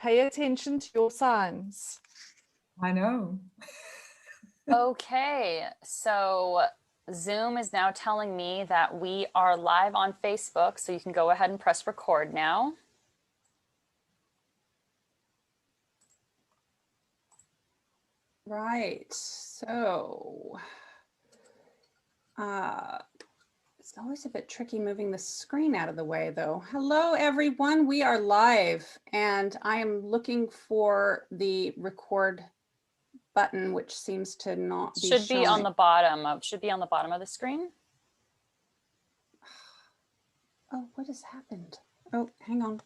Pay attention to your signs. I know. Okay, so Zoom is now telling me that we are live on Facebook, so you can go ahead and press record now. Right, so it's always a bit tricky moving the screen out of the way though. Hello everyone, we are live and I am looking for the record button, which seems to not be Should showing. be on the bottom of the screen. Oh, what has happened? Oh, hang on.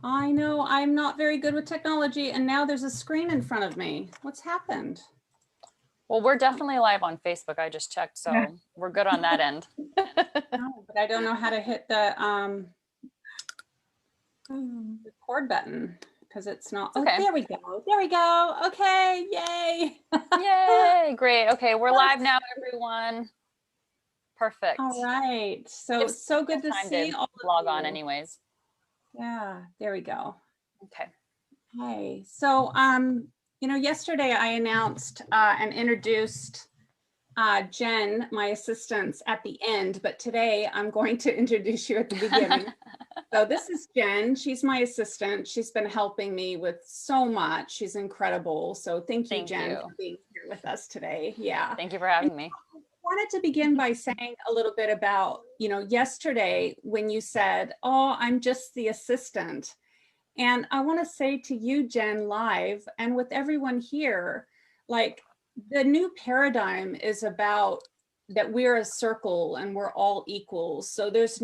I know I'm not very good with technology and now there's a screen in front of me. What's happened? Well, we're definitely live on Facebook. I just checked, so we're good on that end. No, but I don't know how to hit the record button because it's not. Oh, okay. There we go. There we go. Okay. Yay. Yay. Great. Okay. We're live now, everyone. Perfect. All right. So good to see all of you. Log on anyways. Yeah. There we go. Okay. Hey. So, you know, yesterday I announced and introduced Jen, my assistant, at the end, but today I'm going to introduce you at the beginning. So this is Jen. She's my assistant. She's been helping me with so much. She's incredible. So thank you, Jen, for being here with us today. Yeah. Thank you for having me. I wanted to begin by saying a little bit about, you know, yesterday when you said, oh, I'm just the assistant. And I want to say to you, Jen, live and with everyone here, like the new paradigm is about that we're a circle and we're all equals. So there's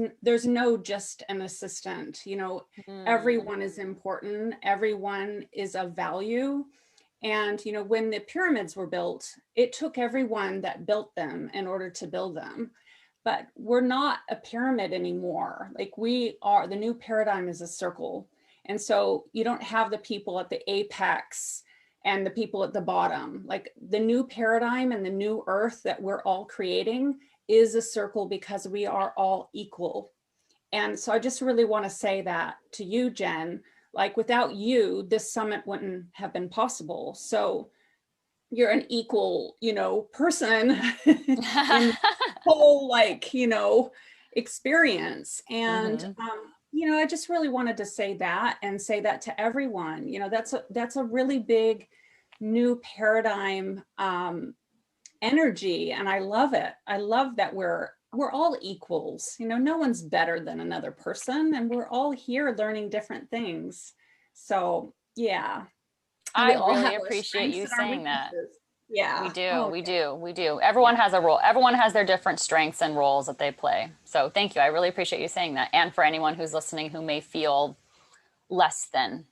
no just an assistant, you know, everyone is important. Everyone is of value. And, you know, when the pyramids were built, it took everyone that built them in order to build them. But we're not a pyramid anymore. Like we are, the new paradigm is a circle. And so you don't have the people at the apex and the people at the bottom. Like the new paradigm and the new earth that we're all creating is a circle because we are all equal. And so I just really want to say that to you, Jen, like without you, this summit wouldn't have been possible. So you're an equal, you know, person in the whole, like, you know, experience. And, you know, I just really wanted to say that and say that to everyone. You know, that's a really big new paradigm energy, and I love it. I love that we're all equals. You know, no one's better than another person, and we're all here learning different things. So yeah, I really appreciate you saying that. Yeah, we do. Everyone has a role. Everyone has their different strengths and roles that they play. So thank you. I really appreciate you saying that. And for anyone who's listening who may feel less than.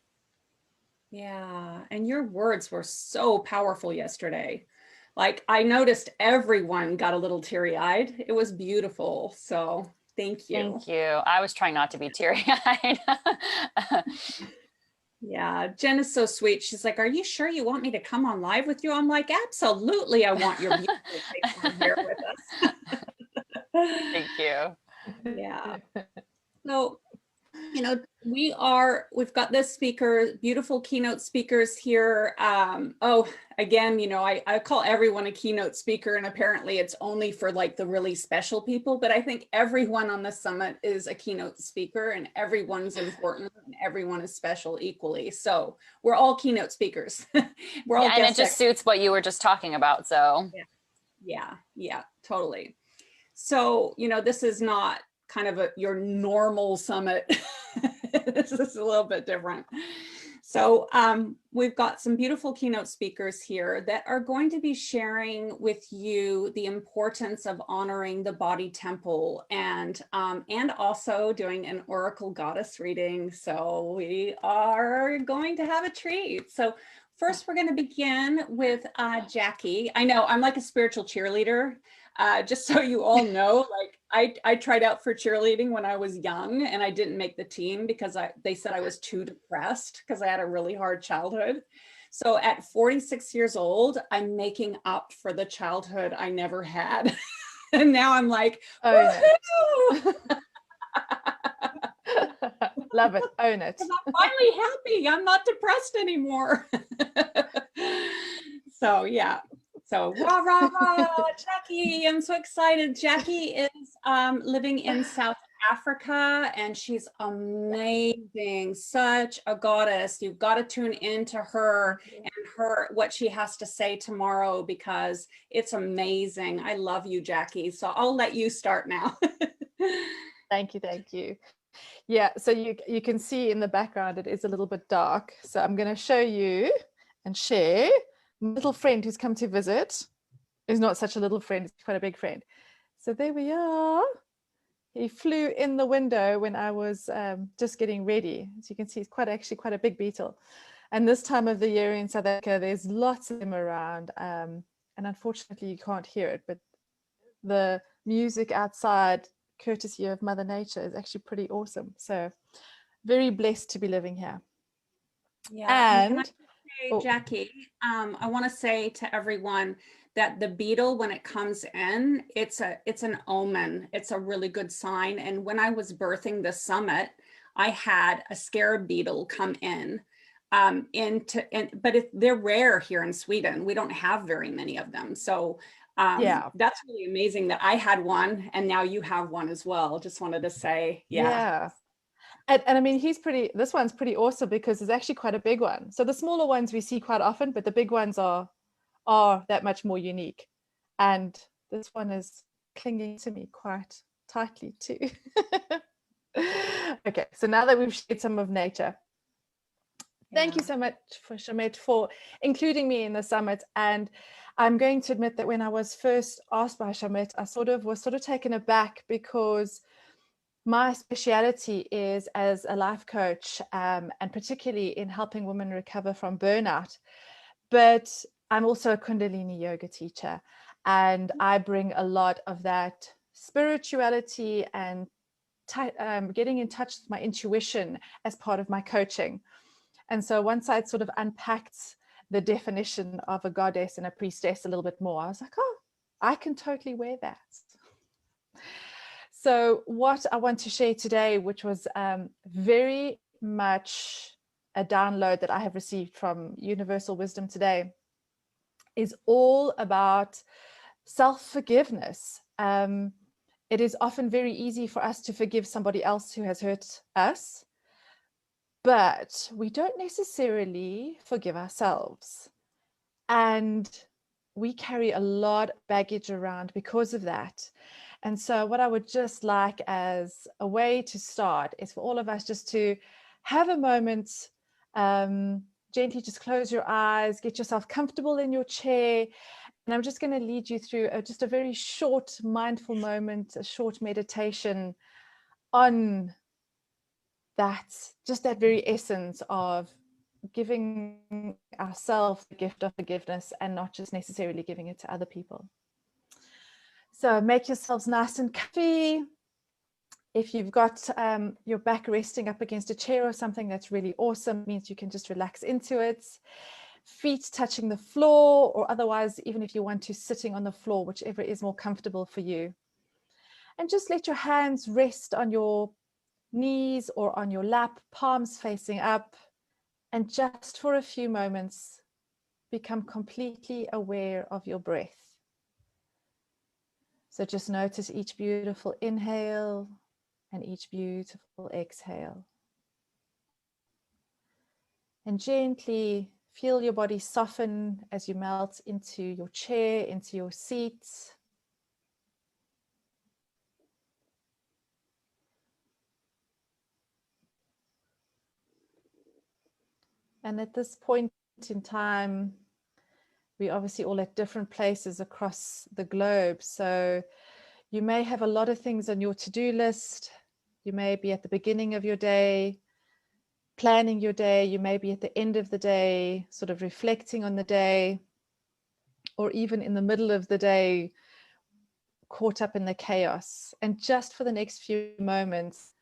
Yeah, and your words were so powerful yesterday. Like I noticed everyone got a little teary-eyed. It was beautiful. So thank you. Thank you. I was trying not to be teary-eyed. Yeah, Jen is so sweet. She's like, are you sure you want me to come on live with you? I'm like, absolutely. I want your beautiful face on here with us. Thank you. Yeah. So, you know, we've got this speaker, beautiful keynote speakers here. Oh, again, you know, I call everyone a keynote speaker, and apparently it's only for like the really special people, but I think everyone on the summit is a keynote speaker and everyone's important and everyone is special equally. So we're all keynote speakers. We're all and it just suits what you were just talking about. So yeah, totally. So, you know, this is not kind of your normal summit. This is a little bit different. So we've got some beautiful keynote speakers here that are going to be sharing with you the importance of honoring the body temple and also doing an oracle goddess reading. So we are going to have a treat. So first, we're going to begin with Jackie. I know I'm like a spiritual cheerleader. Just so you all know, like I tried out for cheerleading when I was young and I didn't make the team because they said I was too depressed because I had a really hard childhood. So at 46 years old, I'm making up for the childhood I never had. And now I'm like, Love it. Own it. I'm finally happy. I'm not depressed anymore. So yeah. So rah, rah, rah, Jackie, I'm so excited. Jackie is living in South Africa and she's amazing, such a goddess. You've got to tune into her and what she has to say tomorrow because it's amazing. I love you, Jackie. So I'll let you start now. Thank you. Thank you. Yeah, so you can see in the background it is a little bit dark. So I'm going to show you and share my little friend who's come to visit. Is not such a little friend, it's quite a big friend. So there we are. He flew in the window when I was just getting ready. As you can see, it's actually quite a big beetle. And this time of the year in South Africa, there's lots of them around. And unfortunately, you can't hear it, but the music outside, courtesy of Mother Nature, is actually pretty awesome. So very blessed to be living here. Yeah, and can I oh, say, Jackie, I want to say to everyone that the beetle, when it comes in, it's an omen. It's a really good sign. And when I was birthing the summit, I had a scarab beetle come in. But they're rare here in Sweden. We don't have very many of them. So yeah, that's really amazing that I had one and now you have one as well. Just wanted to say, yeah. And I mean, this one's pretty awesome because it's actually quite a big one. So the smaller ones we see quite often, but the big ones are that much more unique. And this one is clinging to me quite tightly too. Okay, so now that we've shared some of nature, thank you so much for Schamet for including me in the summit. And I'm going to admit that when I was first asked by Schamet, I was taken aback because my speciality is as a life coach, and particularly in helping women recover from burnout. But I'm also a Kundalini yoga teacher, and I bring a lot of that spirituality and getting in touch with my intuition as part of my coaching. And so once I'd sort of unpacked the definition of a goddess and a priestess a little bit more, I was like, oh, I can totally wear that. So what I want to share today, which was very much a download that I have received from Universal Wisdom today, is all about self-forgiveness. It is often very easy for us to forgive somebody else who has hurt us, but we don't necessarily forgive ourselves. And we carry a lot of baggage around because of that. And so what I would just like as a way to start is for all of us just to have a moment, gently just close your eyes, get yourself comfortable in your chair. And I'm just going to lead you through just a very short mindful moment, a short meditation on that, just that very essence of giving ourselves the gift of forgiveness and not just necessarily giving it to other people. So make yourselves nice and comfy. If you've got your back resting up against a chair or something, that's really awesome. It means you can just relax into it. Feet touching the floor, or otherwise, even if you want to, sitting on the floor, whichever is more comfortable for you. And just let your hands rest on your knees or on your lap, palms facing up. And just for a few moments, become completely aware of your breath. So just notice each beautiful inhale and each beautiful exhale. And gently feel your body soften as you melt into your chair, into your seat. And at this point in time, we're obviously all at different places across the globe. So you may have a lot of things on your to-do list. You may be at the beginning of your day, planning your day. You may be at the end of the day, sort of reflecting on the day, or even in the middle of the day, caught up in the chaos. And just for the next few moments,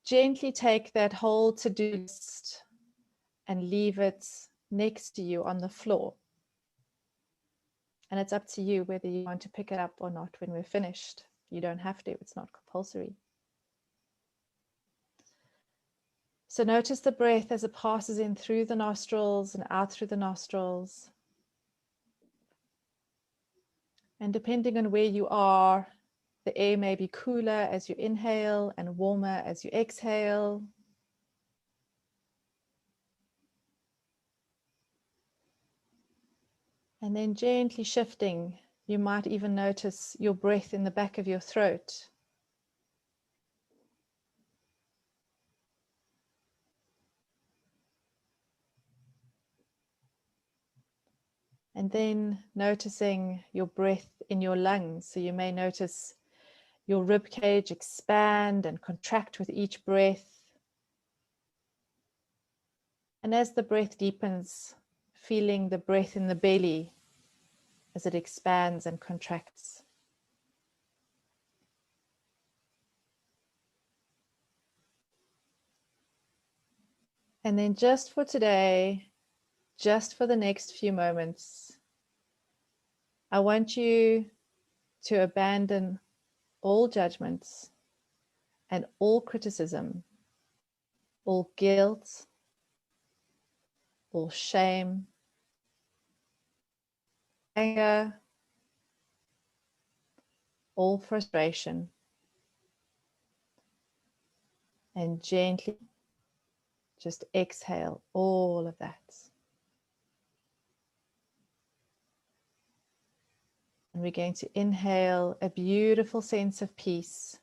gently take that whole to-do list and leave it next to you on the floor. And it's up to you whether you want to pick it up or not when we're finished. You don't have to, it's not compulsory. So notice the breath as it passes in through the nostrils and out through the nostrils. And depending on where you are, the air may be cooler as you inhale and warmer as you exhale. And then gently shifting, you might even notice your breath in the back of your throat. And then noticing your breath in your lungs. So you may notice your rib cage expand and contract with each breath. And as the breath deepens, feeling the breath in the belly as it expands and contracts. And then just for today, just for the next few moments, I want you to abandon all judgments and all criticism, all guilt, all shame, anger, all frustration, and gently just exhale all of that. And we're going to inhale a beautiful sense of peace.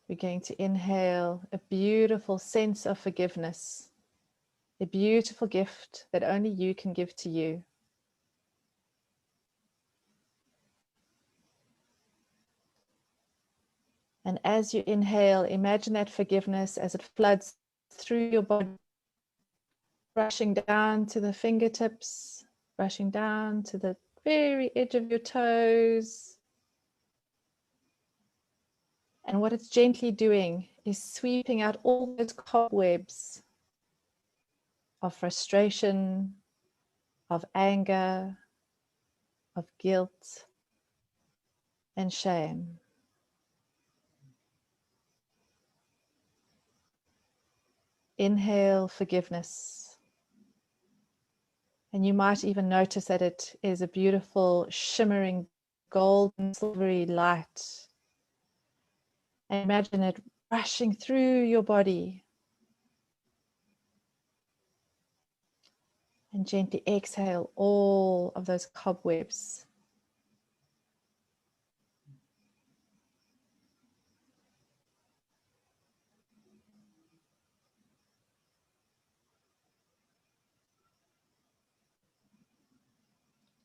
We're going to inhale a beautiful sense of forgiveness, a beautiful gift that only you can give to you. And as you inhale, imagine that forgiveness as it floods through your body, rushing down to the fingertips, rushing down to the very edge of your toes. And what it's gently doing is sweeping out all those cobwebs of frustration, of anger, of guilt, and shame. Inhale forgiveness. And you might even notice that it is a beautiful, shimmering, golden, silvery light. And imagine it rushing through your body. And gently exhale all of those cobwebs.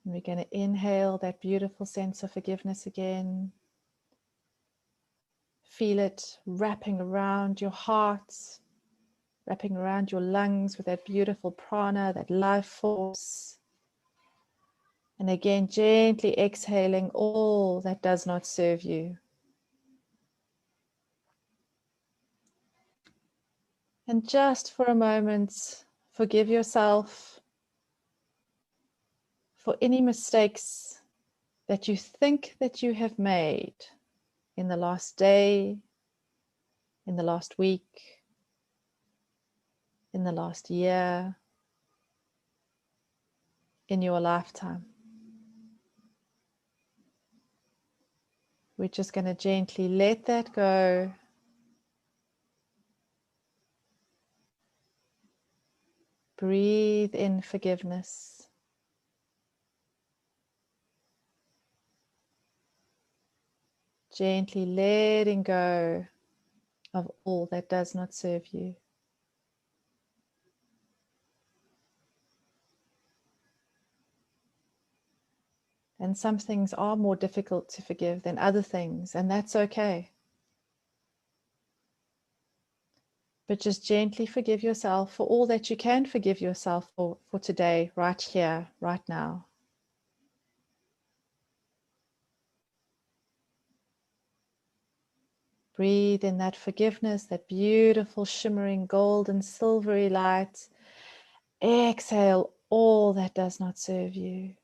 And we're going to inhale that beautiful sense of forgiveness again. Feel it wrapping around your heart, wrapping around your lungs with that beautiful prana, that life force. And again, gently exhaling all that does not serve you. And just for a moment, forgive yourself for any mistakes that you think that you have made in the last day, in the last week, in the last year, in your lifetime. We're just going to gently let that go. Breathe in forgiveness. Gently letting go of all that does not serve you. And some things are more difficult to forgive than other things, and that's okay. But just gently forgive yourself for all that you can forgive yourself for today, right here, right now. Breathe in that forgiveness, that beautiful shimmering golden silvery light. Exhale all that does not serve you.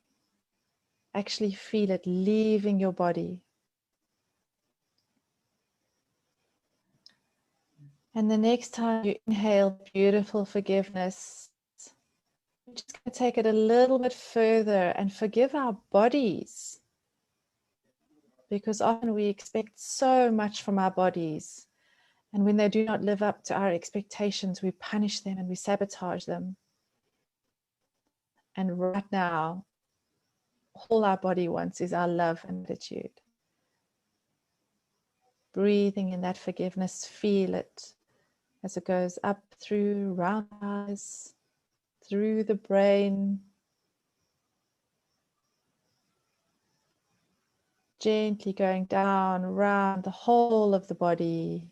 Actually feel it leaving your body. And the next time you inhale beautiful forgiveness, we're just going to take it a little bit further and forgive our bodies. Because often we expect so much from our bodies. And when they do not live up to our expectations, we punish them and we sabotage them. And right now, all our body wants is our love and gratitude. Breathing in that forgiveness, feel it as it goes up through round eyes, through the brain, gently going down around the whole of the body,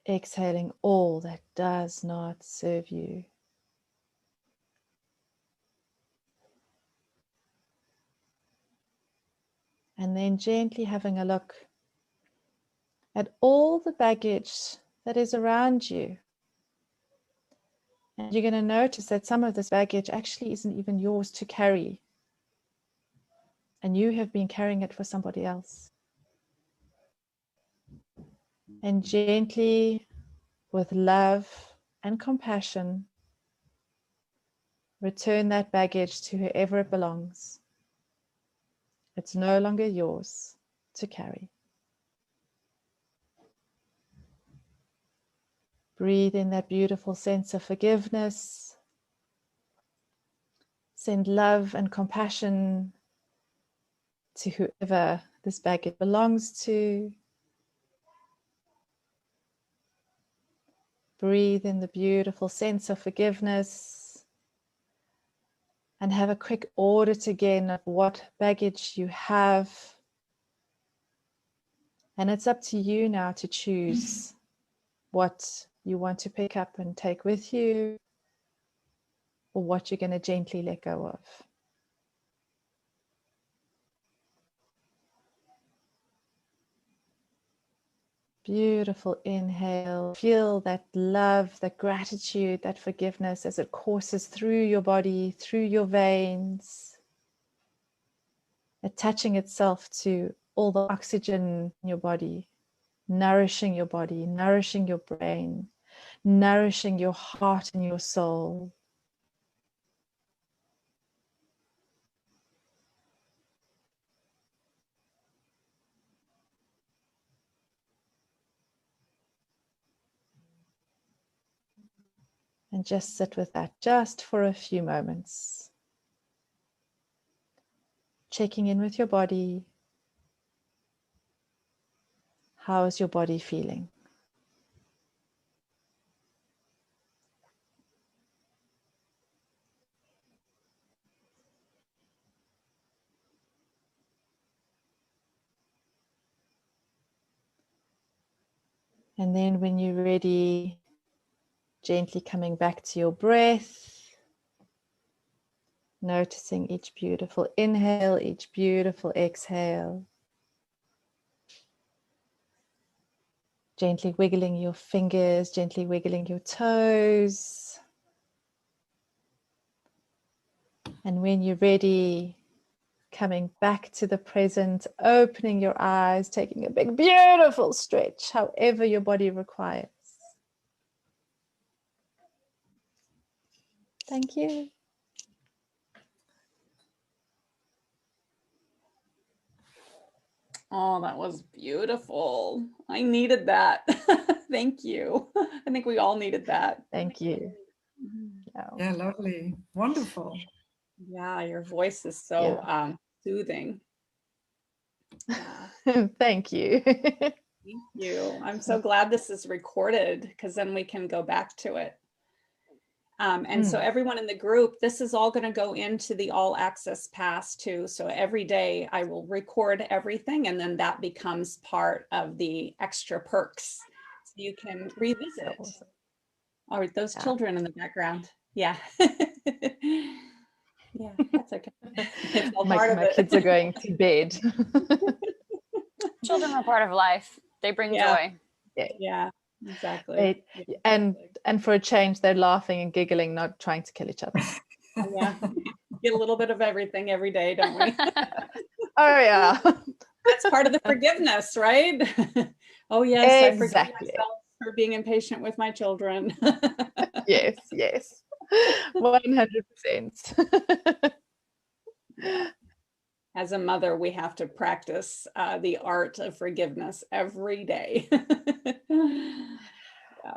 exhaling all that does not serve you. And then gently having a look at all the baggage that is around you. And you're going to notice that some of this baggage actually isn't even yours to carry. And you have been carrying it for somebody else. And gently, with love and compassion, return that baggage to whoever it belongs. It's no longer yours to carry. Breathe in that beautiful sense of forgiveness. Send love and compassion to whoever this baggage belongs to. Breathe in the beautiful sense of forgiveness. And have a quick audit again of what baggage you have. And it's up to you now to choose what you want to pick up and take with you, or what you're going to gently let go of. Beautiful inhale. Feel that love, that gratitude, that forgiveness as it courses through your body, through your veins, attaching itself to all the oxygen in your body, nourishing your body, nourishing your brain, nourishing your heart and your soul. And just sit with that just for a few moments. Checking in with your body. How is your body feeling? And then when you're ready, gently coming back to your breath, noticing each beautiful inhale, each beautiful exhale. Gently wiggling your fingers, gently wiggling your toes. And when you're ready, coming back to the present, opening your eyes, taking a big, beautiful stretch, however your body requires. Thank you. Oh, that was beautiful. I needed that. Thank you. I think we all needed that. Thank you. Yeah, lovely. Wonderful. Yeah, your voice is so soothing. Yeah. Thank you. Thank you. I'm so glad this is recorded because then we can go back to it. So everyone in the group, this is all going to go into the all access pass too. So every day I will record everything and then that becomes part of the extra perks. So you can revisit. Awesome. Or those children in the background. Yeah. Yeah, that's okay. It's all part of my it. kids are going to bed. Children are part of life. They bring joy. Yeah, exactly. And for a change, they're laughing and giggling, not trying to kill each other. Yeah, get a little bit of everything every day, don't we? Oh yeah. That's part of the forgiveness, right? Oh yes, I forgive Exactly. myself for being impatient with my children. Yes, yes. 100%. Yeah. As a mother, we have to practice the art of forgiveness every day.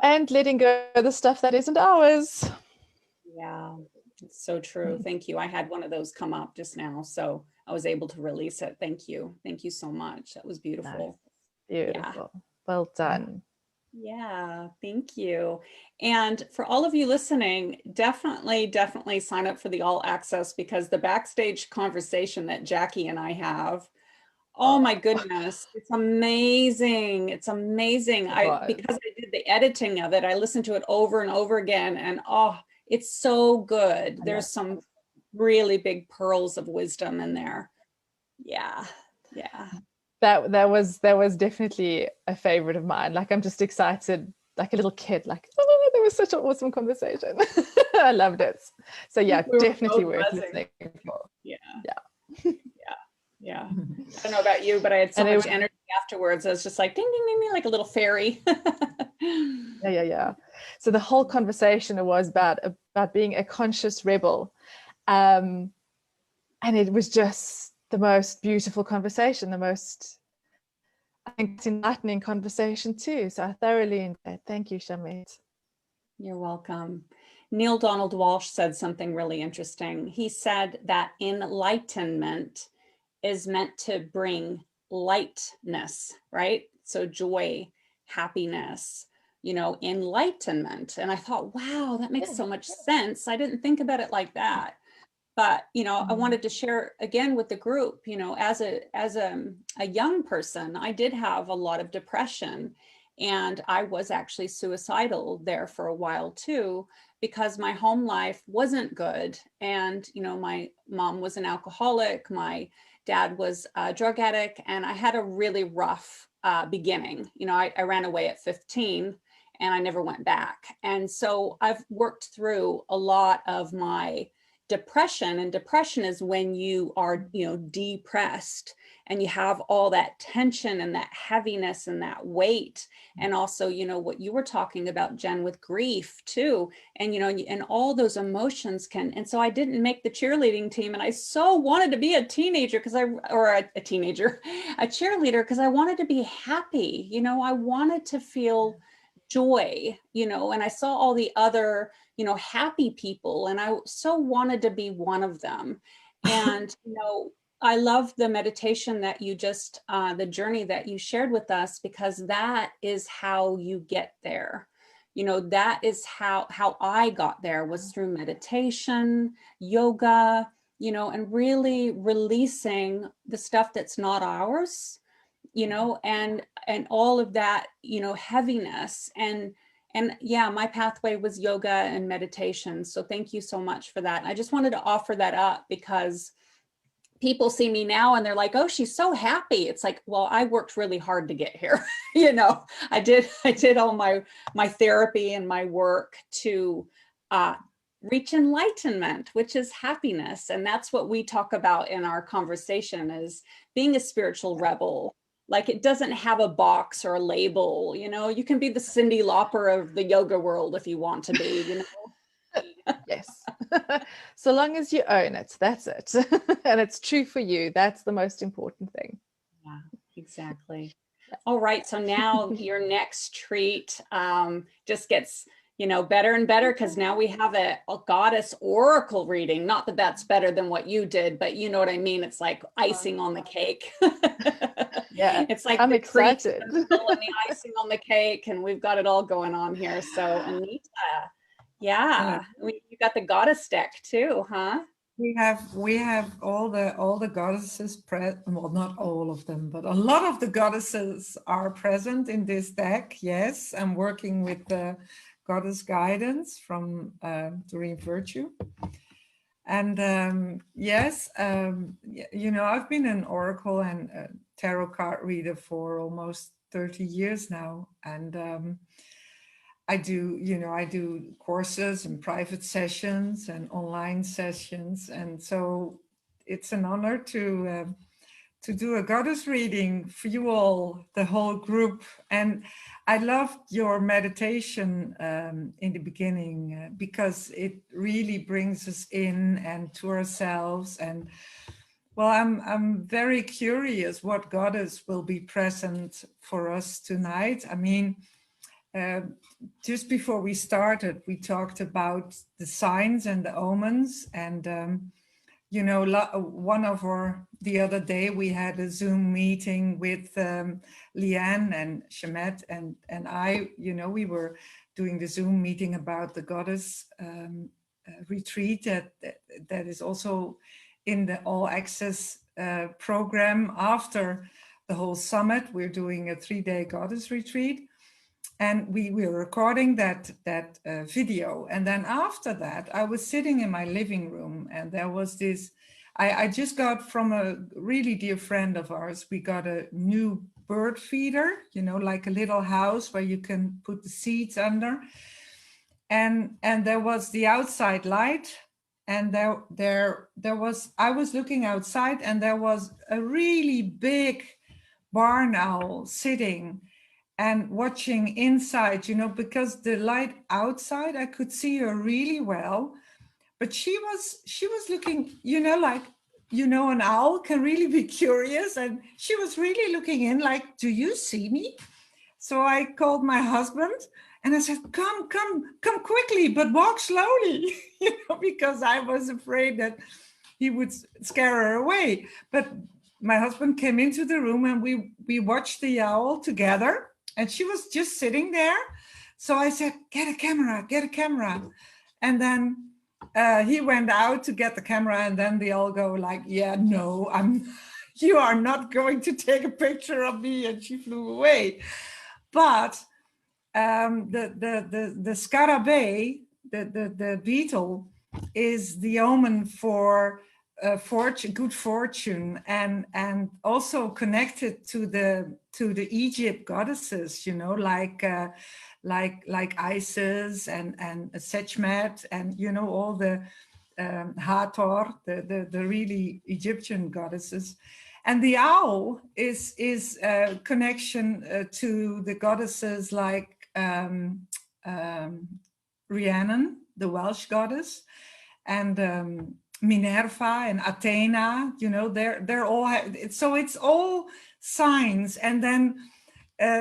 And letting go of the stuff that isn't ours. Yeah, it's so true. Thank you. I had one of those come up just now, so I was able to release it. Thank you. Thank you so much. That was beautiful. Nice. Beautiful. Yeah. Well done. Yeah, thank you. And for all of you listening, definitely sign up for the all access, because the backstage conversation that Jackie and I have, oh my goodness, it's amazing. It's amazing. Because I did the editing of it, I listened to it over and over again, and oh, it's so good. There's some really big pearls of wisdom in there. Yeah. Yeah. That was definitely a favorite of mine. Like, I'm just excited, like a little kid, like, oh, that was such an awesome conversation. I loved it. So yeah, definitely worth listening for. Yeah. Yeah. Yeah. I don't know about you, but I had so much energy afterwards. I was just like, ding, ding, ding, ding, like a little fairy. Yeah. So the whole conversation was about being a conscious rebel. And it was just the most beautiful conversation, the most, I think, enlightening conversation too. So I thoroughly enjoyed it. Thank you, Schamet. You're welcome. Neil Donald Walsh said something really interesting. He said that enlightenment is meant to bring lightness, right? So joy, happiness, enlightenment. And I thought, wow, that makes so much sense. I didn't think about it like that. But, I wanted to share again with the group, as a young person, I did have a lot of depression, and I was actually suicidal there for a while too, because my home life wasn't good. And, my mom was an alcoholic, my dad was a drug addict, and I had a really rough beginning. I ran away at 15 and I never went back. And so I've worked through a lot of my depression, and depression is when you are depressed and you have all that tension and that heaviness and that weight, and also what you were talking about, Jen, with grief too, and and all those emotions can. And so I didn't make the cheerleading team, and I so wanted to be a teenager a cheerleader, because I wanted to be happy. I wanted to feel joy, and I saw all the other happy people, and I so wanted to be one of them. And I love the meditation that you just the journey that you shared with us, because that is how you get there. That is how I got there, was through meditation, yoga, and really releasing the stuff that's not ours, and all of that, heaviness. And yeah, my pathway was yoga and meditation. So thank you so much for that. I just wanted to offer that up, because people see me now and they're like, oh, she's so happy. It's like, well, I worked really hard to get here. I did all my therapy and my work to reach enlightenment, which is happiness. And that's what we talk about in our conversation, is being a spiritual rebel. Like, it doesn't have a box or a label. You can be the Cyndi Lauper of the yoga world if you want to be. Yes. So long as you own it, that's it. And it's true for you. That's the most important thing. Yeah, exactly. All right. So now your next treat just gets, better and better, because now we have a goddess oracle reading. Not that that's better than what you did, but you know what I mean? It's like icing on the cake. Yeah, it's like I'm the excited. And the icing on the cake, and we've got it all going on here. So Anita, yeah, you got the goddess deck too, huh? We have all the goddesses present. Well, not all of them, but a lot of the goddesses are present in this deck. Yes, I'm working with the goddess guidance from Doreen Virtue. And yes, I've been an oracle and a tarot card reader for almost 30 years now, and I do courses and private sessions and online sessions, and so it's an honor to to do a goddess reading for you all, the whole group. And I loved your meditation in the beginning because it really brings us in and to ourselves. And well, I'm very curious what goddess will be present for us tonight. I mean, just before we started, we talked about the signs and the omens, and you know, the other day we had a Zoom meeting with Leanne and Schamet and I. You know, we were doing the Zoom meeting about the goddess retreat that is also in the All Access program after the whole summit. We're doing a 3-day goddess retreat. And we were recording that video. And then after that, I was sitting in my living room and there was this, I just got from a really dear friend of ours, we got a new bird feeder, you know, like a little house where you can put the seeds under. And there was the outside light. And there was, I was looking outside and there was a really big barn owl sitting and watching inside, you know, because the light outside, I could see her really well, but she was looking, you know, like, you know, an owl can really be curious, and she was really looking in like, do you see me? So I called my husband and I said, come quickly, but walk slowly, you know, because I was afraid that he would scare her away. But my husband came into the room and we watched the owl together. And she was just sitting there. So I said, get a camera. And then he went out to get the camera. And then they all go like, yeah, no, you are not going to take a picture of me. And she flew away. But the scarabée, the beetle, is the omen for good fortune, and also connected to the Egypt goddesses, you know, like Isis and Schamet, and you know, all the Hathor, the really Egyptian goddesses. And the owl is a connection to the goddesses like Rhiannon, the Welsh goddess, and Minerva and Athena, you know, they're all, so it's all signs. And then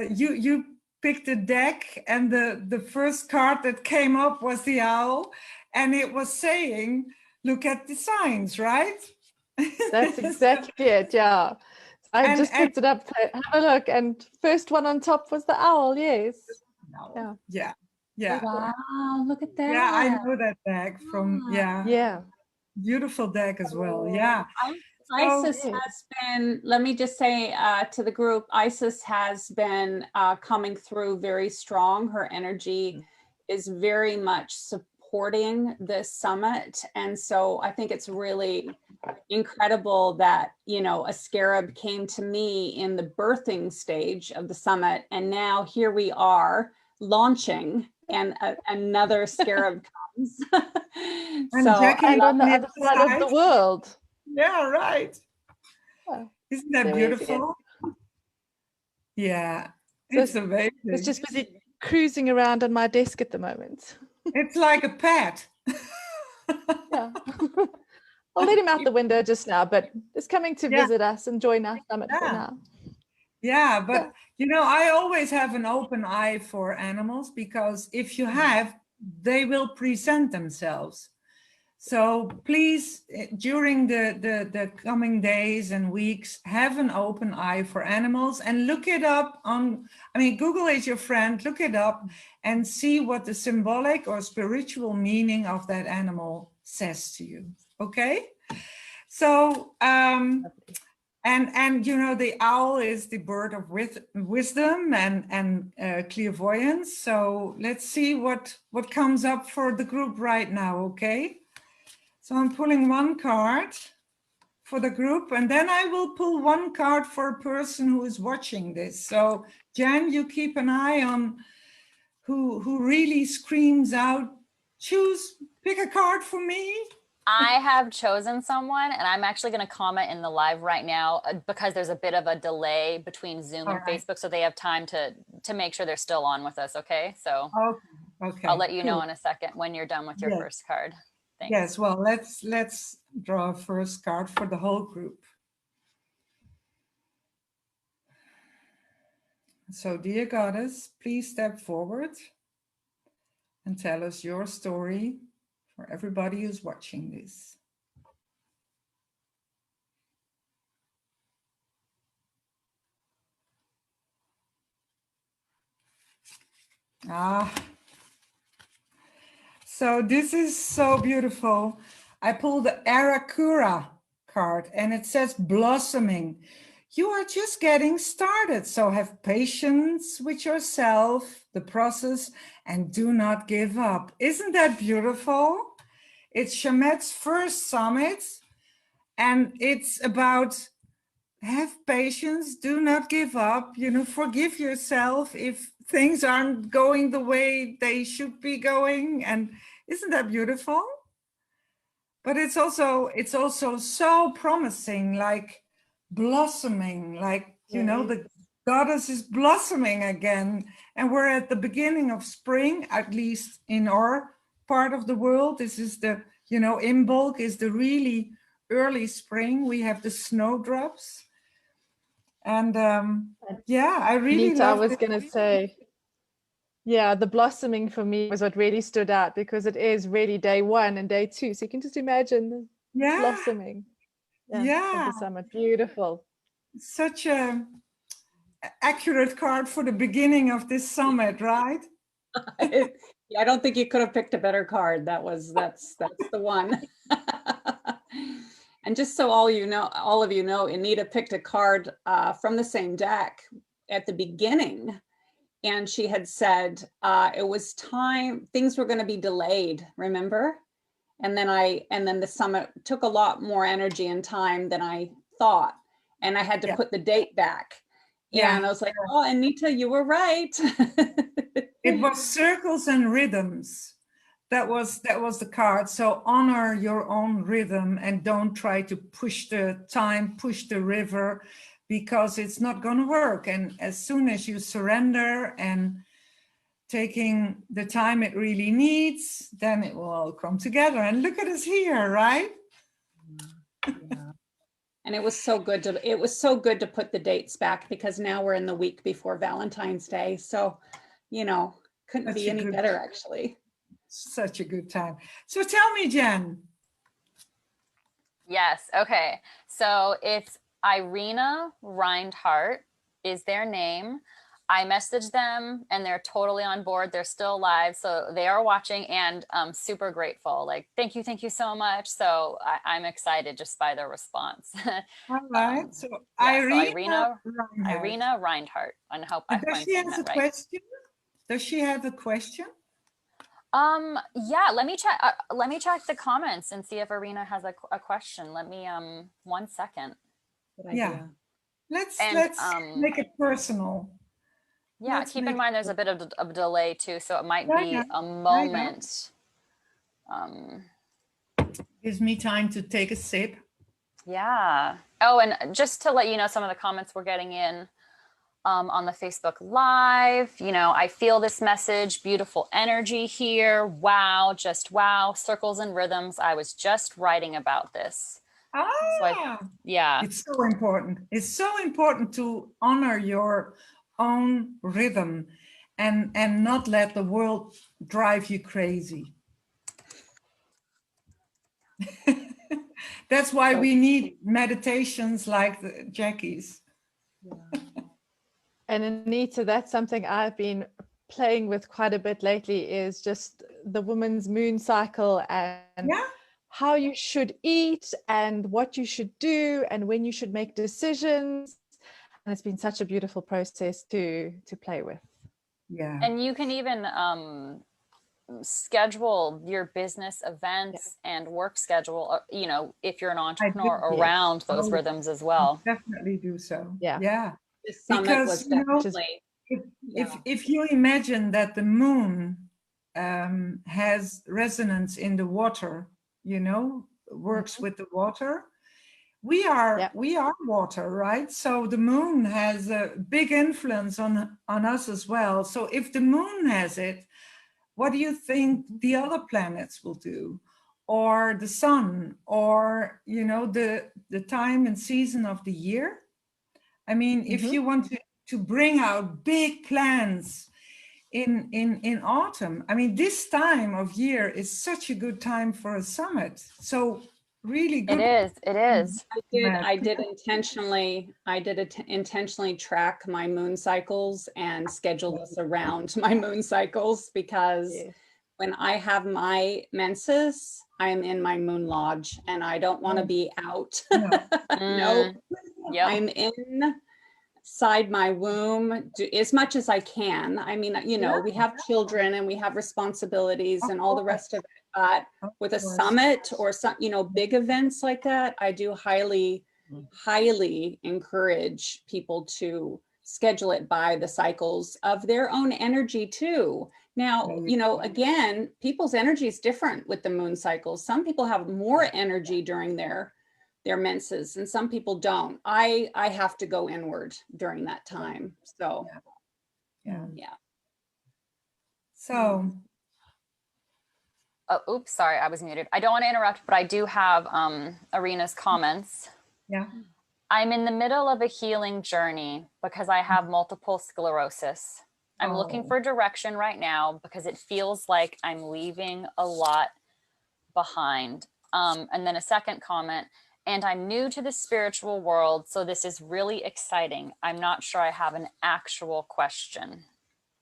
you picked a deck, and the first card that came up was the owl, and it was saying, look at the signs, right? That's exactly it, yeah. I just picked it up to have a look, and first one on top was the owl, yes. Yeah. Wow, look at that. Yeah, I know that deck from, Yeah. Beautiful deck as well, yeah. Isis has been, let me just say to the group, Isis has been coming through very strong. Her energy is very much supporting this summit. And so I think it's really incredible that, you know, a scarab came to me in the birthing stage of the summit. And now here we are launching, and another scarab comes. And so, and on the other side of the world. Yeah, right. Oh, isn't that beautiful? Yeah, so it's amazing. It's just busy cruising around on my desk at the moment. It's like a pet. Yeah. I'll let him out the window just now, but it's coming to visit us and join our summit for now. Yeah, but you know, I always have an open eye for animals, because if you have, they will present themselves. So please, during the coming days and weeks, have an open eye for animals and look it up on, I mean, Google is your friend, look it up and see what the symbolic or spiritual meaning of that animal says to you, okay? So, and you know, the owl is the bird of wisdom and clairvoyance. So let's see what comes up for the group right now, okay? So I'm pulling one card for the group, and then I will pull one card for a person who is watching this. So Jen, you keep an eye on who really screams out, pick a card for me. I have chosen someone, and I'm actually going to comment in the live right now because there's a bit of a delay between Zoom All and right. Facebook, so they have time to make sure they're still on with us. Okay, so Okay. I'll let you know Cool. in a second when you're done with your Yes. first card. Thanks. Yes. Well, let's draw a first card for the whole group. So, dear goddess, please step forward and tell us your story for everybody who's watching this. So this is so beautiful. I pulled the Arakura card and it says blossoming. You are just getting started, so have patience with yourself, the process, and do not give up. Isn't that beautiful? It's Schamet's first summit, and it's about have patience, do not give up, forgive yourself if things aren't going the way they should be going. And isn't that beautiful? But it's also so promising, like blossoming, like, the goddess is blossoming again. And we're at the beginning of spring, at least in our part of the world. This is the, Imbolc is the really early spring. We have the snowdrops. And yeah, I really Nita, I love was it. going to say, yeah, the blossoming for me was what really stood out because it is really day 1 and day 2. So you can just imagine the blossoming. Yeah. Of the summer. Beautiful. Such a accurate card for the beginning of this summit, right? I don't think you could have picked a better card. That's the one. And just so all of you know, Anita picked a card from the same deck at the beginning, and she had said it was time, things were going to be delayed, remember? And then the summit took a lot more energy and time than I thought, and I had to put the date back. And I was like, oh, Anita, you were right. It was circles and rhythms. That was the card. So honor your own rhythm and don't try to push the time, push the river, because it's not going to work. And as soon as you surrender and taking the time it really needs, then it will all come together. And look at us here, right? Yeah. And it was so good to put the dates back, because now we're in the week before Valentine's Day. So, couldn't be any better, actually. Such a good time. So tell me, Jen. Yes. Okay. So it's Irina Reinhardt is their name. I messaged them and they're totally on board. They're still live. So they are watching, and I'm super grateful. Like, thank you so much. So I'm excited just by their response. All right. So Irina Reinhardt. I hope I'm saying that right. Question? Does she have a question? Yeah, let me check the comments and see if Irina has a question. Let me 1 second. Yeah. Let's make it personal. Yeah, keep in mind there's a bit of a delay too, so it might be a moment. Gives me time to take a sip. Yeah. Oh, and just to let you know some of the comments we're getting in on the Facebook Live. I feel this message, beautiful energy here. Wow, just wow. Circles and rhythms. I was just writing about this. Yeah. It's so important. It's so important to honor your own rhythm and not let the world drive you crazy. That's why we need meditations like Jackie's. And Anita, that's something I've been playing with quite a bit lately, is just the woman's moon cycle and how you should eat and what you should do and when you should make decisions. And it's been such a beautiful process to play with. Yeah. And you can even schedule your business events and work schedule, if you're an entrepreneur, around those rhythms as well. Definitely do so. Yeah. This summit was definitely, if you imagine that the moon has resonance in the water, works with the water. We are water, right? So the moon has a big influence on us as well. So if the moon has it, what do you think the other planets will do? Or the sun, or, you know, the time and season of the year? I mean, if you want to bring out big plans in autumn, I mean, this time of year is such a good time for a summit. So really good. It is. I did intentionally track my moon cycles and schedule this around my moon cycles, because when I have my menses, I'm in my moon lodge and I don't want to be out. No, I'm inside my womb as much as I can. I mean, you know, we have children and we have responsibilities and all the rest of it. But with a summit or some, you know, big events like that, I do highly encourage people to schedule it by the cycles of their own energy too. Now, you know, again, people's energy is different with the moon cycles. Some people have more energy during their menses and some people don't. I have to go inward during that time. So, yeah. So, oh, oops, sorry, I was muted. I don't want to interrupt, but I do have Arena's comments. Yeah. I'm in the middle of a healing journey because I have multiple sclerosis. I'm looking for direction right now because it feels like I'm leaving a lot behind. And then a second comment, and I'm new to the spiritual world, so this is really exciting. I'm not sure I have an actual question.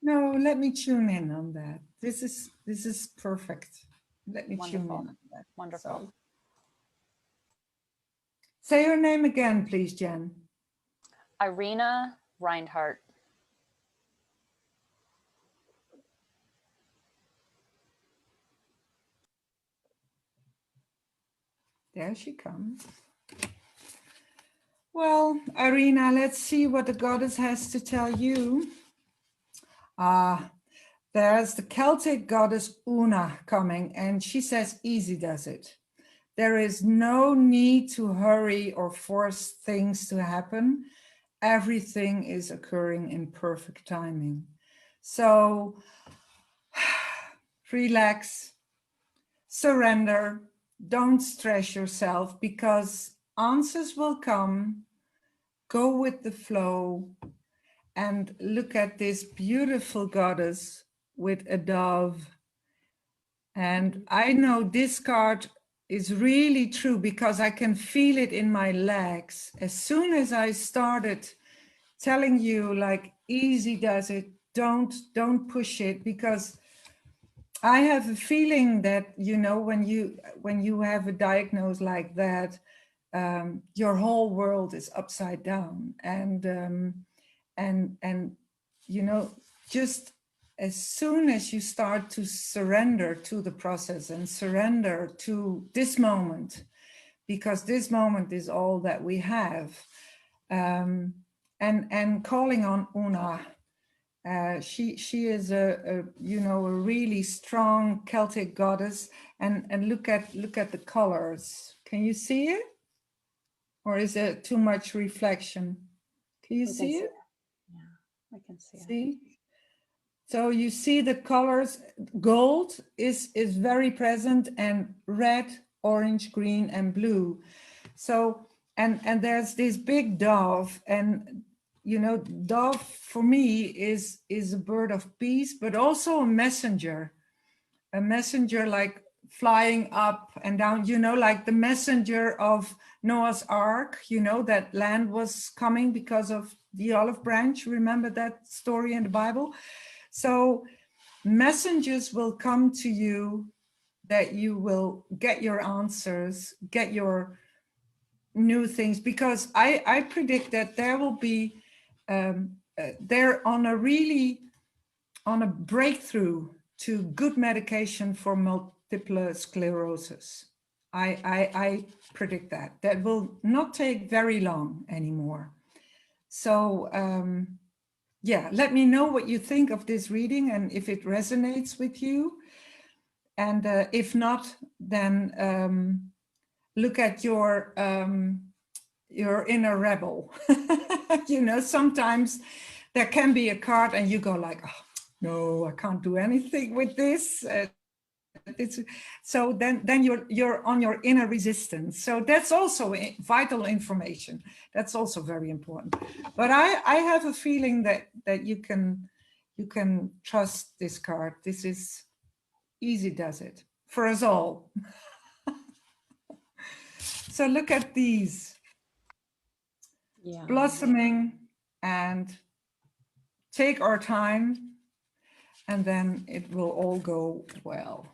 No, let me tune in on that. This is perfect. Let me tune in on that. Wonderful. So, say your name again, please, Jen. Irina Reinhardt. There she comes. Well, Irina, let's see what the goddess has to tell you. There's the Celtic goddess Una coming, and she says, easy does it. There is no need to hurry or force things to happen. Everything is occurring in perfect timing. So relax, surrender, don't stress yourself, because answers will come. Go with the flow and look at this beautiful goddess with a dove. And I know this card is really true because I can feel it in my legs. As soon as I started telling you, like, easy does it, don't push it, because I have a feeling that, you know, when you have a diagnosis like that, your whole world is upside down, and you know, just as soon as you start to surrender to the process and surrender to this moment, because this moment is all that we have, and calling on Una. She is a you know, a really strong Celtic goddess, and look at the colors. Can you see it, or is it too much reflection? Can you see it? Yeah, I can see it. See? So you see the colors. Gold is very present, and red, orange, green, and blue. So and there's this big dove, and you know, dove for me is a bird of peace, but also a messenger like flying up and down, you know, like the messenger of Noah's Ark, you know, that land was coming because of the olive branch. Remember that story in the Bible? So messengers will come to you, that you will get your answers, get your new things, because I predict that there will be they're on a breakthrough to good medication for multiple sclerosis. I predict that will not take very long anymore. So yeah, let me know what you think of this reading and if it resonates with you. And if not, then look at your inner rebel. You know, sometimes there can be a card and you go like, oh, no, I can't do anything with this. So then you're on your inner resistance. So that's also vital information. That's also very important. But I have a feeling that you can trust this card. This is easy, does it for us all. So look at these. Yeah. Blossoming, and take our time, and then it will all go well.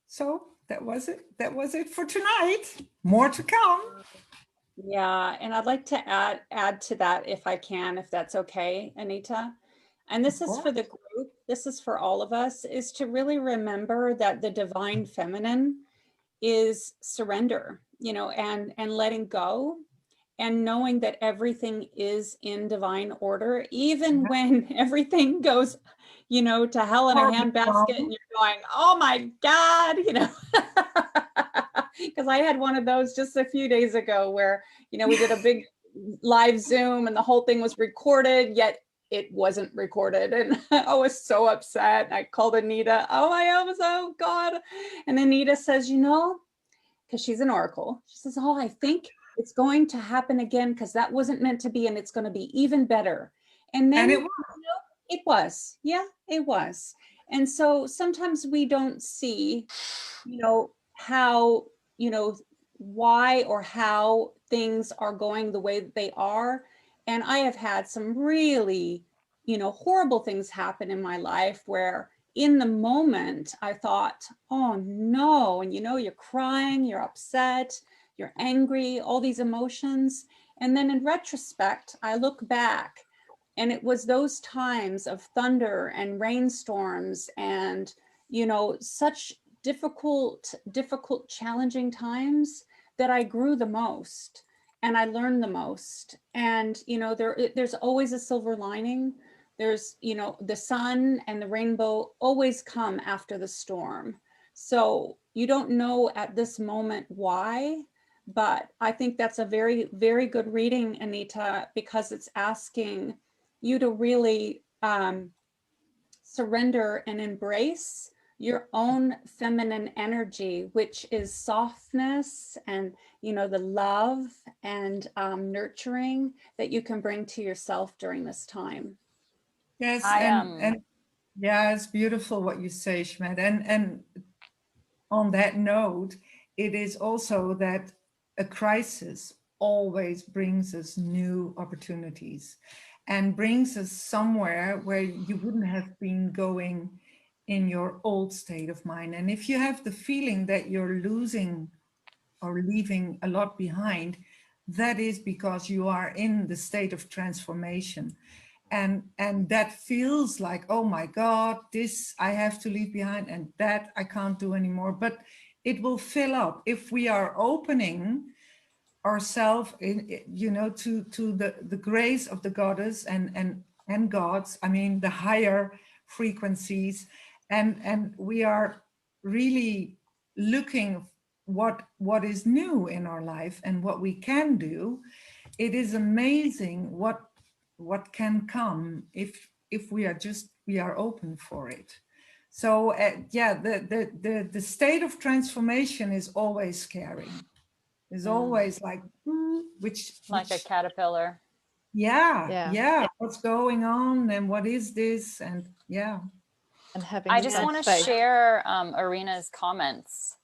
So that was it. That was it for tonight. More to come. Yeah, and I'd like to add to that if I can, if that's okay, Anita. And this is for the group, this is for all of us, is to really remember that the divine feminine is surrender, you know, and letting go, and knowing that everything is in divine order, even when everything goes, you know, to hell in a handbasket, and you're going, oh my God, you know, because I had one of those just a few days ago where, you know, we did a big live Zoom and the whole thing was recorded, yet it wasn't recorded. And I was so upset. I called Anita, oh God. And Anita says, you know, because she's an oracle, she says, oh, I think it's going to happen again because that wasn't meant to be, and it's going to be even better. And then it was. Yeah, it was. And so sometimes we don't see, you know, how, you know, why or how things are going the way that they are. And I have had some really, you know, horrible things happen in my life where in the moment I thought, oh no, and you know, you're crying, you're upset, you're angry, all these emotions. And then in retrospect, I look back and it was those times of thunder and rainstorms and, you know, such difficult, challenging times that I grew the most and I learned the most. And, you know, there's always a silver lining. There's, you know, the sun and the rainbow always come after the storm. So you don't know at this moment why, but I think that's a very, very good reading, Anita, because it's asking you to really surrender and embrace your own feminine energy, which is softness and, you know, the love and nurturing that you can bring to yourself during this time. Yes, and yeah, it's beautiful what you say, Schamet. And on that note, it is also that a crisis always brings us new opportunities and brings us somewhere where you wouldn't have been going in your old state of mind. And if you have the feeling that you're losing or leaving a lot behind, that is because you are in the state of transformation. And that feels like, oh my God, this I have to leave behind and that I can't do anymore. But it will fill up if we are opening ourselves, you know, to the grace of the goddess and gods. I mean, the higher frequencies, and we are really looking what is new in our life and what we can do. It is amazing what can come if we are open for it. So yeah, the state of transformation is always scary. It's always like which like a caterpillar. Yeah. What's going on and what is this? And yeah. And having I just want to share Arena's comments.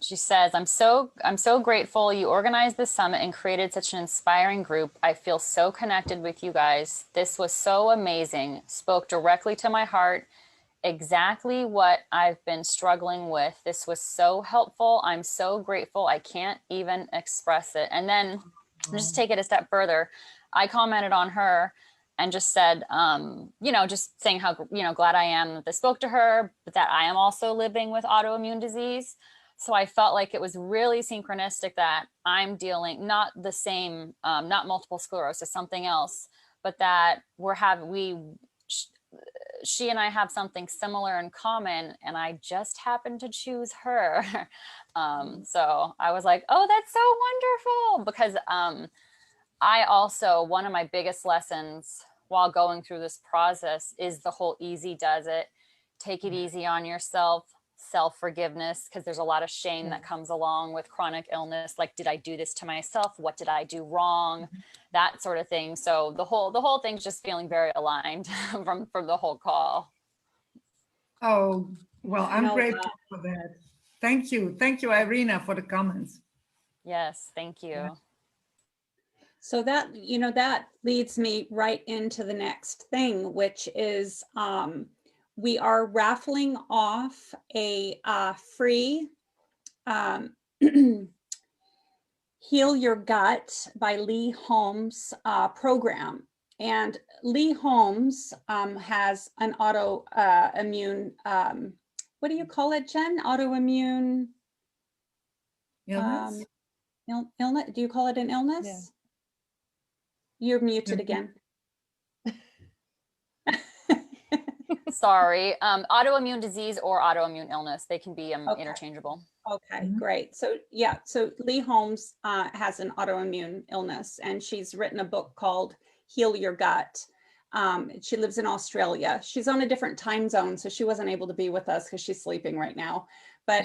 She says, I'm so grateful you organized this summit and created such an inspiring group. I feel so connected with you guys. This was so amazing. Spoke directly to my heart. Exactly what I've been struggling with. This was so helpful. I'm so grateful. I can't even express it. And then just take it a step further. I commented on her and just said, you know, just saying how, you know, glad I am that this spoke to her, but that I am also living with autoimmune disease. So I felt like it was really synchronistic that I'm dealing, not the same, not multiple sclerosis, something else, but that she and I have something similar in common, and I just happened to choose her. So I was like, oh, that's so wonderful, because I also, one of my biggest lessons while going through this process is the whole easy does it, take it easy on yourself, self-forgiveness, because there's a lot of shame that comes along with chronic illness. Like, did I do this to myself? What did I do wrong? That sort of thing. So the whole thing's just feeling very aligned from the whole call. Oh, well, I'm grateful for that. Thank you. Thank you, Irina, for the comments. Yes, thank you. Yeah. So that, that leads me right into the next thing, which is we are raffling off a free Heal Your Gut by Lee Holmes program. And Lee Holmes has an autoimmune, what do you call it, Jen? Autoimmune illness? Illness? Do you call it an illness? Yeah. You're muted again. Sorry, autoimmune disease or autoimmune illness, they can be interchangeable. Okay, great. So yeah, so Lee Holmes has an autoimmune illness, and she's written a book called Heal Your Gut. She lives in Australia. She's on a different time zone, so she wasn't able to be with us because she's sleeping right now. But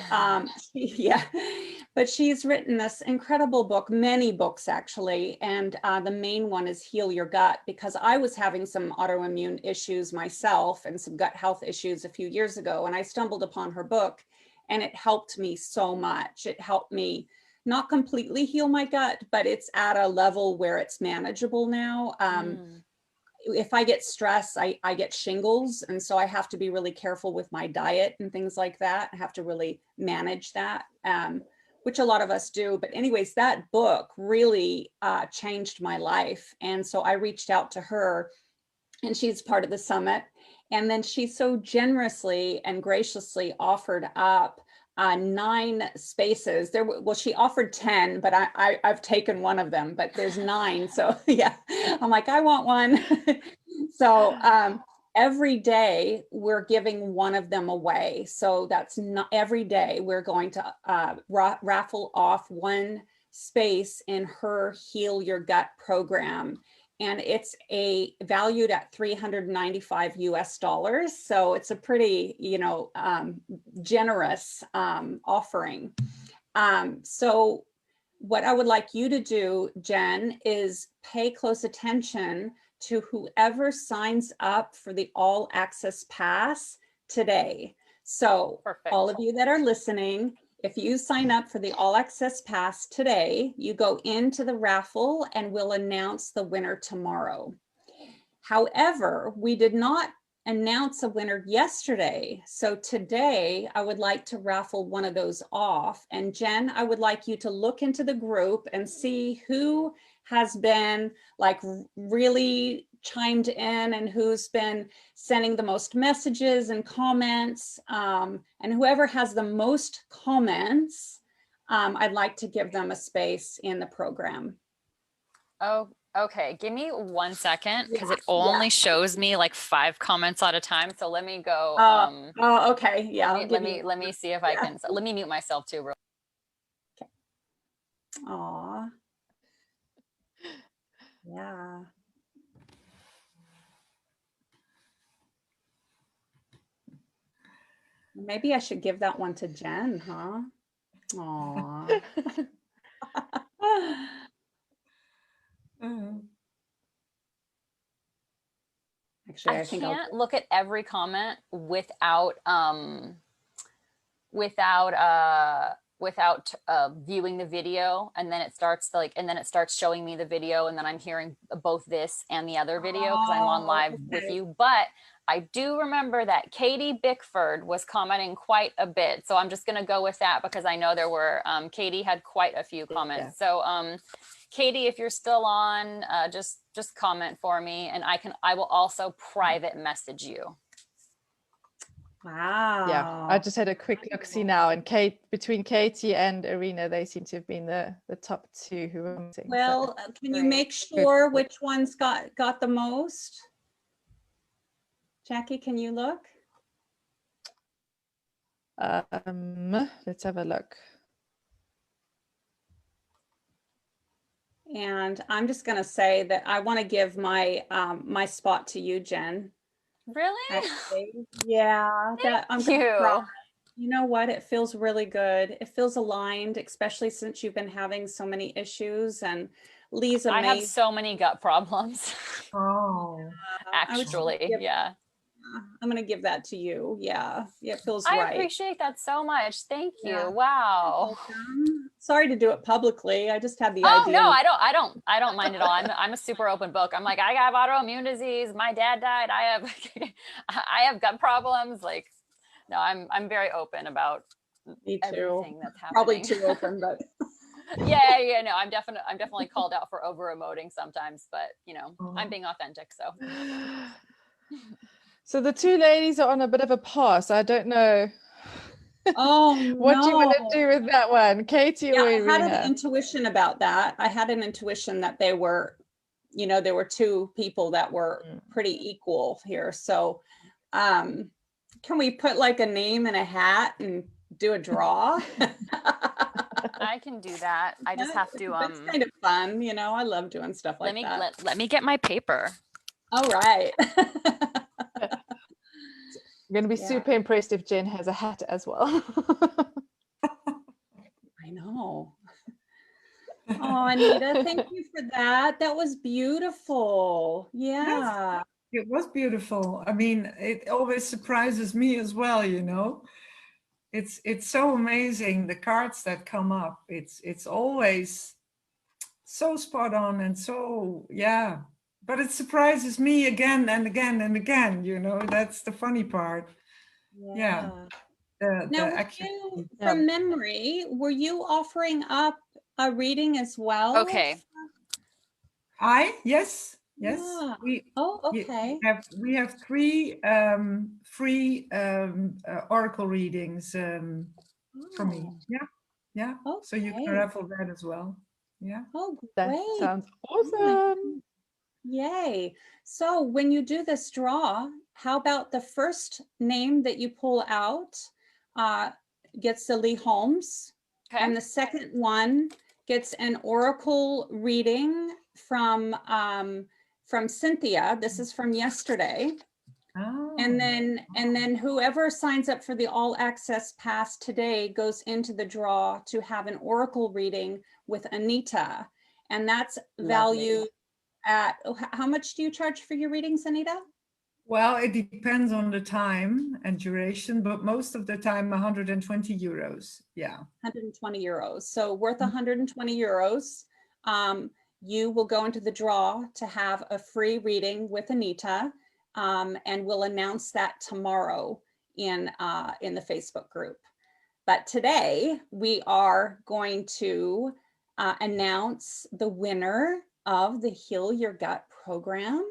but she's written this incredible book, many books actually, and the main one is Heal Your Gut, because I was having some autoimmune issues myself and some gut health issues a few years ago, and I stumbled upon her book, and it helped me so much. It helped me not completely heal my gut, but it's at a level where it's manageable now. If I get stress, I get shingles. And so I have to be really careful with my diet and things like that. I have to really manage that, which a lot of us do. But anyways, that book really changed my life. And so I reached out to her, and she's part of the summit. And then she so generously and graciously offered up 9 spaces. Well, she offered 10, but I've taken one of them, but there's 9. So yeah, I'm like, I want one. So every day we're giving one of them away. So that's not every day we're going to raffle off 1 space in her Heal Your Gut program. And it's valued at $395 US. So it's a pretty, generous offering. So what I would like you to do, Jen, is pay close attention to whoever signs up for the All Access Pass today. So Perfect. All of you that are listening, if you sign up for the All Access Pass today, you go into the raffle and we'll announce the winner tomorrow. However, we did not announce a winner yesterday. So today I would like to raffle one of those off. And Jen, I would like you to look into the group and see who has been like really chimed in and who's been sending the most messages and comments, and whoever has the most comments, I'd like to give them a space in the program. Oh, okay. Give me 1 second, because it only shows me like 5 comments at a time. So let me go. Oh, okay. Yeah. Let me see if I can. So let me mute myself too. Okay. Aw. Yeah. Maybe I should give that one to Jen, huh? Aw. Actually, I think can't look at every comment without viewing the video, and then it starts showing me the video, and then I'm hearing both this and the other video because I'm on live with you. But I do remember that Katie Bickford was commenting quite a bit, so I'm just going to go with that because I know there were Katie had quite a few comments. So Katie, if you're still on, just comment for me, and I will also private message you. Wow. Yeah, I just had a quick look see now, and between Katie and Irina, they seem to have been the top 2 who were missing. Well, can you make sure which ones got the most? Jackie, can you look? Let's have a look. And I'm just going to say that I want to give my my spot to you, Jen. Really? Actually, yeah, that I'm Thank gonna cry. you. You know what? It feels really good. It feels aligned, especially since you've been having so many issues. And Lee's I have amazing. so many gut problems. Oh, I was just gonna Actually, give- yeah. I'm going to give that to you. Yeah, it feels I right. appreciate that so much. Thank you. Yeah. Wow. Welcome. Sorry to do it publicly. I just had the Oh idea. no, I don't mind at all. I'm a super open book. I'm like, I have autoimmune disease. My dad died. I have I have gut problems. Like, no, I'm very open about Me too. everything that's happening. Probably too open, but yeah, no, I'm definitely called out for over emoting sometimes, but you know, I'm being authentic, so. So the two ladies are on a bit of a pass. I don't know oh what you want to no. do with that one, Katie Yeah, or I had an Irina. intuition about that. I had an intuition that they were, you know, there were two people that were pretty equal here. So can we put like a name in a hat and do a draw? I can do that. I just have to That's kind of fun, you know. I love doing stuff like that. let me get my paper. All right. I'm going to be Yeah. super impressed if Jen has a hat as well. I know. Oh, Anita, thank you for that. That was beautiful. Yeah. it was beautiful. I mean, it always surprises me as well, you know. It's so amazing, the cards that come up. It's always so spot on and so, yeah. But it surprises me again and again and again, you know. That's the funny part. Yeah. Now, from memory, were you offering up a reading as well? Okay. Yes. Yeah. Okay. We have 3 free oracle readings for me. Yeah. Okay. So you can raffle that as well. Yeah. Oh, great. That sounds awesome. Yay. So when you do this draw, how about the first name that you pull out gets the Lee Holmes, and the second one gets an oracle reading from Cynthia. This is from yesterday. Oh. And then whoever signs up for the all access pass today goes into the draw to have an oracle reading with Anita. And that's valued at, how much do you charge for your readings, Anita? Well, it depends on the time and duration, but most of the time 120 euros. Yeah. 120 euros. So worth 120 euros. You will go into the draw to have a free reading with Anita. And we'll announce that tomorrow in the Facebook group. But today we are going to announce the winner of the Heal Your Gut program.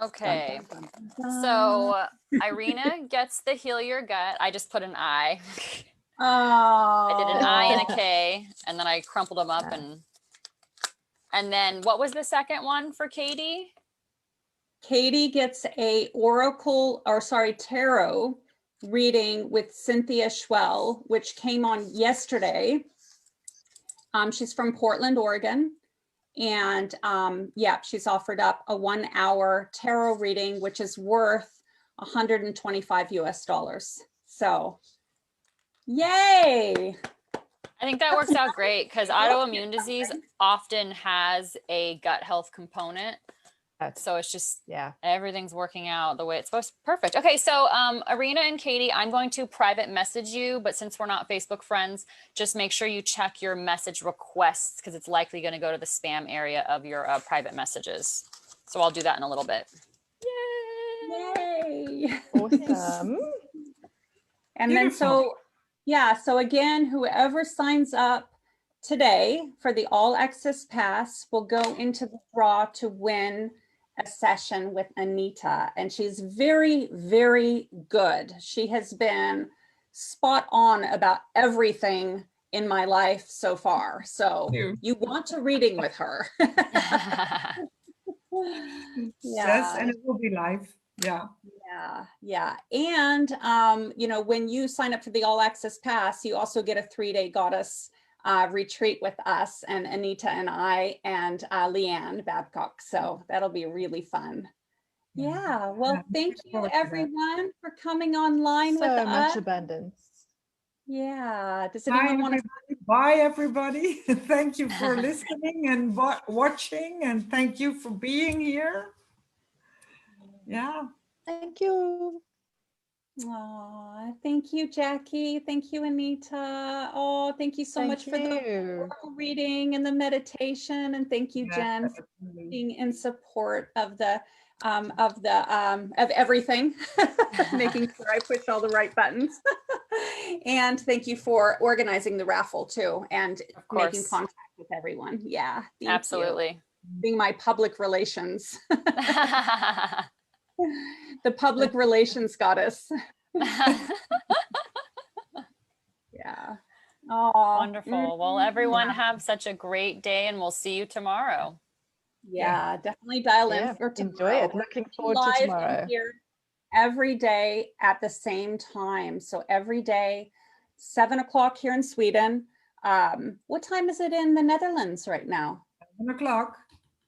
Okay. Dun, dun, dun, dun. So Irina gets the Heal Your Gut. I just put an I. Oh. I did an I and a K, and then I crumpled them up, and then what was the second one for Katie? Katie gets a tarot reading with Cynthia Schwell, which came on yesterday. She's from Portland, Oregon. And she's offered up a 1-hour tarot reading, which is worth $125 US. So, yay. I think that works out great because autoimmune disease often has a gut health component. So it's just, everything's working out the way it's supposed to. Perfect. Okay, so Irina and Katie, I'm going to private message you, but since we're not Facebook friends, just make sure you check your message requests because it's likely going to go to the spam area of your private messages. So I'll do that in a little bit. Yay! Awesome. And beautiful. Then so again, whoever signs up today for the all access pass will go into the draw to win a session with Anita, and she's very, very good. She has been spot on about everything in my life so far. So you want a reading with her. Yes, and it will be live. Yeah. Yeah. And, you know, when you sign up for the All Access Pass, you also get a 3-day goddess retreat with us and Anita and I and Leanne Babcock. So that'll be really fun. Yeah. Well, thank you everyone for coming online with us. So much abundance. Yeah. Does Hi, anyone want to? everybody. Bye, everybody. Thank you for listening and watching, and thank you for being here. Yeah. Thank you. Oh, thank you, Jackie. Thank you, Anita. Oh, thank you so much for the oracle reading and the meditation. And thank you, Jen, for being in support of everything, making sure I push all the right buttons. And thank you for organizing the raffle too, and making contact with everyone. Yeah, absolutely. Being my public relations. The public relations goddess. Yeah. Oh, wonderful. Well, everyone have such a great day, and we'll see you tomorrow. Yeah, definitely dial in for tomorrow. Enjoy it. Looking forward to tomorrow. Here every day at the same time. So every day, 7 o'clock here in Sweden. What time is it in the Netherlands right now? 7 o'clock.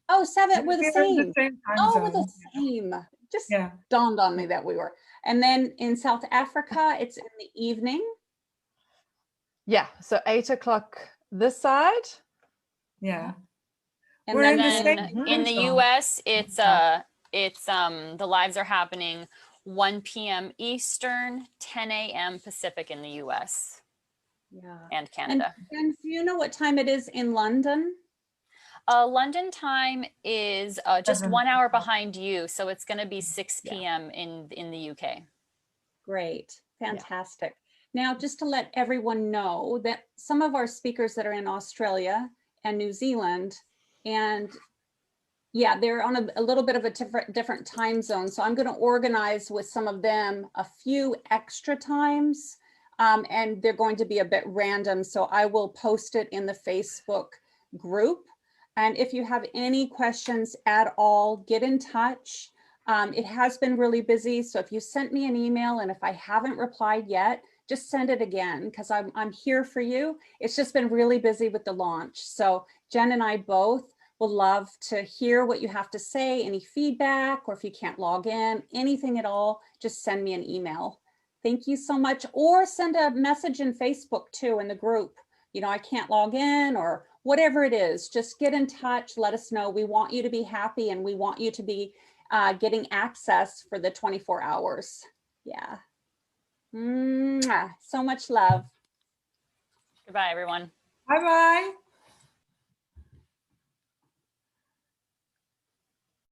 Oh, 7. We're the same. We're the same. Just dawned on me that we were. And then in South Africa, it's in the evening. Yeah, so 8 o'clock this side. Yeah. And then in the US, it's the lives are happening 1 p.m. Eastern, 10 a.m. Pacific in the US. Yeah. And Canada. And do you know what time it is in London? London time is just 1 hour behind you, so it's going to be 6 p.m. in the UK. Great, fantastic. Now, just to let everyone know that some of our speakers that are in Australia and New Zealand, and they're on a little bit of a different time zone. So I'm going to organize with some of them a few extra times, and they're going to be a bit random. So I will post it in the Facebook group. And if you have any questions at all, get in touch. It has been really busy. So if you sent me an email and if I haven't replied yet, just send it again, because I'm here for you. It's just been really busy with the launch. So Jen and I both will love to hear what you have to say, any feedback, or if you can't log in, anything at all, just send me an email. Thank you so much. Or send a message in Facebook too, in the group. You know, I can't log in or whatever it is, just get in touch, let us know. We want you to be happy and we want you to be getting access for the 24 hours. Yeah. So much love. Goodbye, everyone. Bye-bye.